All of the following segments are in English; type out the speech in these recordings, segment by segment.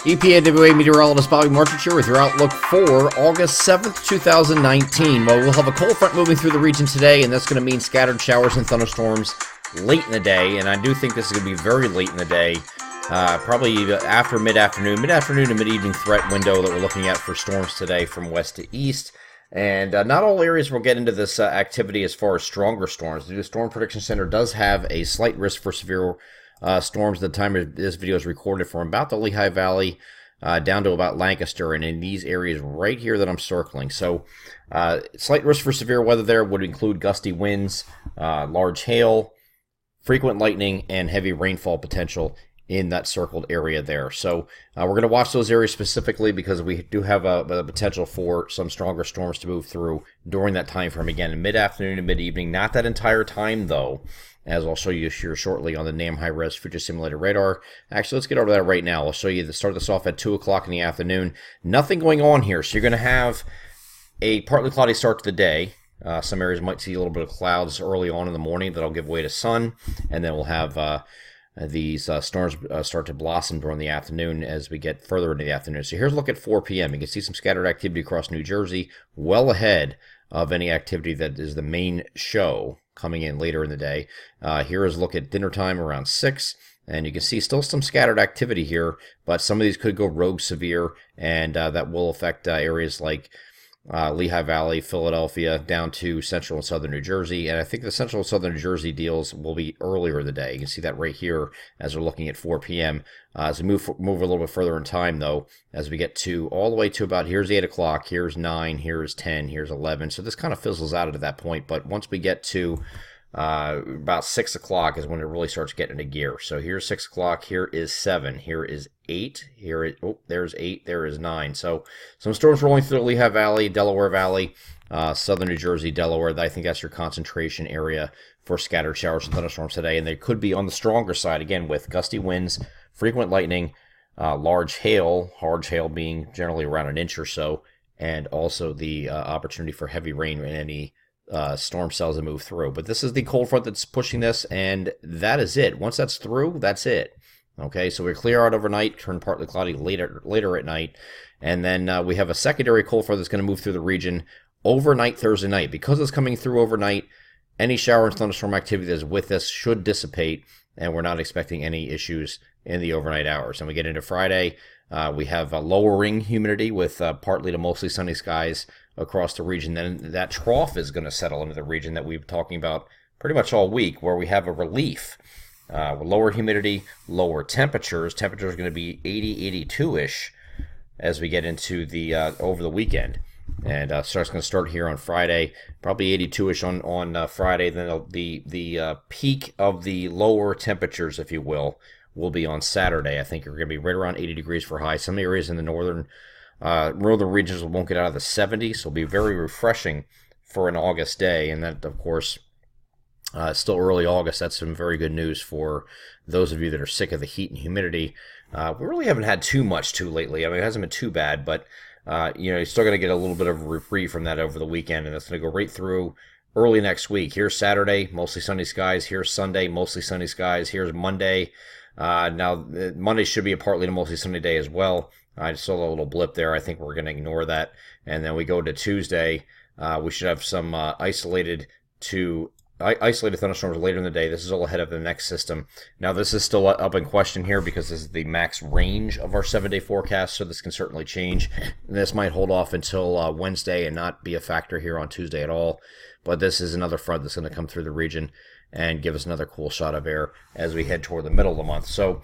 EPAWA meteorologist Bobby Martin here with your outlook for August 7th, 2019. Well, we'll have a cold front moving through the region today, and that's going to mean scattered showers and thunderstorms late in the day. And I do think this is going to be very late in the day, probably after mid-afternoon to mid-evening threat window that we're looking at for storms today from west to east. And not all areas will get into this activity as far as stronger storms. The Storm Prediction Center does have a slight risk for severe storms at the time this video is recorded from about the Lehigh Valley down to about Lancaster, and in these areas right here that I'm circling. So slight risk for severe weather there would include gusty winds, large hail, frequent lightning, and heavy rainfall potential in that circled area there. So we're going to watch those areas specifically because we do have a potential for some stronger storms to move through during that time frame. Again, in mid-afternoon and mid-evening, not that entire time though, as I'll show you here shortly on the NAM high-res future simulated radar. Actually, let's get over that right now. I'll show you start this off at 2 o'clock in the afternoon. Nothing going on here, so you're going to have a partly cloudy start to the day. Some areas might see a little bit of clouds early on in the morning that'll give way to sun, and then we'll have these storms start to blossom during the afternoon as we get further into the afternoon. So here's a look at 4 p.m. You can see some scattered activity across New Jersey, well ahead of any activity that is the main show coming in later in the day. Here is a look at dinner time around 6, and you can see still some scattered activity here, but some of these could go rogue severe, and that will affect areas like Lehigh Valley, Philadelphia, down to central and southern New Jersey. And I think the central and southern New Jersey deals will be earlier in the day. You can see that right here as we're looking at 4 p.m. As we move a little bit further in time, though, as we get to all the way to about, here's 8 o'clock, here's 9, here's 10, here's 11. So this kind of fizzles out at that point. But once we get to about 6 o'clock is when it really starts getting into gear. So here's 6 o'clock, here is 7, here is 8, there's 8, there is 9. So some storms rolling through the Lehigh Valley, Delaware Valley, southern New Jersey, Delaware. I think that's your concentration area for scattered showers and thunderstorms today, and they could be on the stronger side, again, with gusty winds, frequent lightning, large hail being generally around an inch or so, and also the opportunity for heavy rain in any storm cells that move through. But this is the cold front that's pushing this, and that is it. Once that's through, that's it. Okay, so we clear out overnight, turn partly cloudy later at night, and then we have a secondary cold front that's going to move through the region overnight Thursday night. Because it's coming through overnight, any shower and thunderstorm activity that is with this should dissipate, and we're not expecting any issues in the overnight hours. And we get into Friday, we have a lowering humidity with partly to mostly sunny skies across the region. Then that trough is going to settle into the region that we've been talking about pretty much all week, where we have a relief. Lower humidity, lower temperatures. Temperatures are going to be 80, 82-ish as we get into the over the weekend. And it's going to start here on Friday, probably 82-ish on Friday. Then the peak of the lower temperatures, if you will be on Saturday. I think you're going to be right around 80 degrees for high. Some areas in the northern regions won't get out of the 70s, so it'll be very refreshing for an August day. And that, of course, still early August. That's some very good news for those of you that are sick of the heat and humidity. We really haven't had too much too lately. I mean, it hasn't been too bad, but you're still going to get a little bit of a reprieve from that over the weekend, and that's going to go right through early next week. Here's Saturday, mostly sunny skies. Here's Sunday, mostly sunny skies. Here's Monday. Now, Monday should be a partly to mostly sunny day as well. I just saw a little blip there. I think we're going to ignore that. And then we go to Tuesday. We should have some isolated thunderstorms later in the day. This is all ahead of the next system. Now, this is still up in question here because this is the max range of our 7-day forecast, so this can certainly change. This might hold off until Wednesday and not be a factor here on Tuesday at all. But this is another front that's going to come through the region and give us another cool shot of air as we head toward the middle of the month. So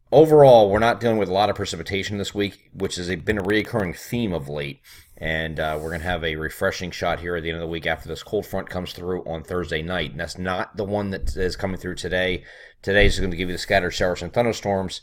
overall, we're not dealing with a lot of precipitation this week, which has been a recurring theme of late. And we're going to have a refreshing shot here at the end of the week after this cold front comes through on Thursday night. And that's not the one that is coming through today. Today's going to give you the scattered showers and thunderstorms,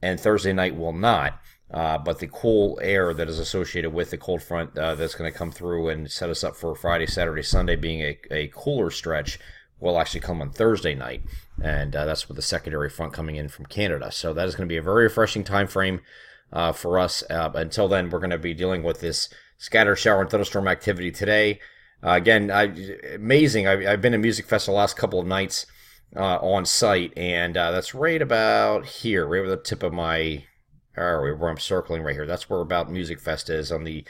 and Thursday night will not. But the cool air that is associated with the cold front that's going to come through and set us up for Friday, Saturday, Sunday being a cooler stretch will actually come on Thursday night. And that's with the secondary front coming in from Canada. So that is going to be a very refreshing time frame for us. Until then, we're going to be dealing with this scattered shower and thunderstorm activity today. Again, amazing. I've been in Music Fest the last couple of nights on site, and that's right about here, right over the tip of my where I'm circling right here. That's where About Music Fest is on the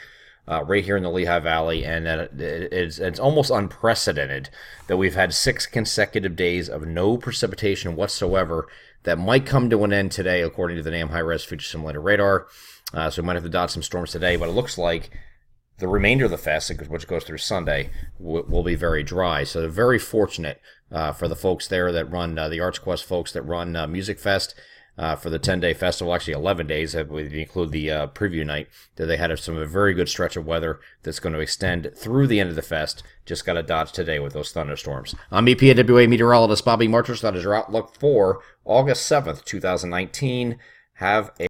right here in the Lehigh Valley, and it's almost unprecedented that we've had 6 consecutive days of no precipitation whatsoever. That might come to an end today, according to the NAM high-res future simulator radar. So we might have to dodge some storms today, but it looks like the remainder of the fest, which goes through Sunday, will be very dry. So very fortunate for the folks there that run, the Arts Quest folks that run Music Fest for the 10-day festival, actually 11 days, if we include the preview night, that they had a very good stretch of weather that's going to extend through the end of the fest. Just got to dodge today with those thunderstorms. I'm EPAWA meteorologist Bobby Marchers. That is your outlook for August 7th, 2019. Have a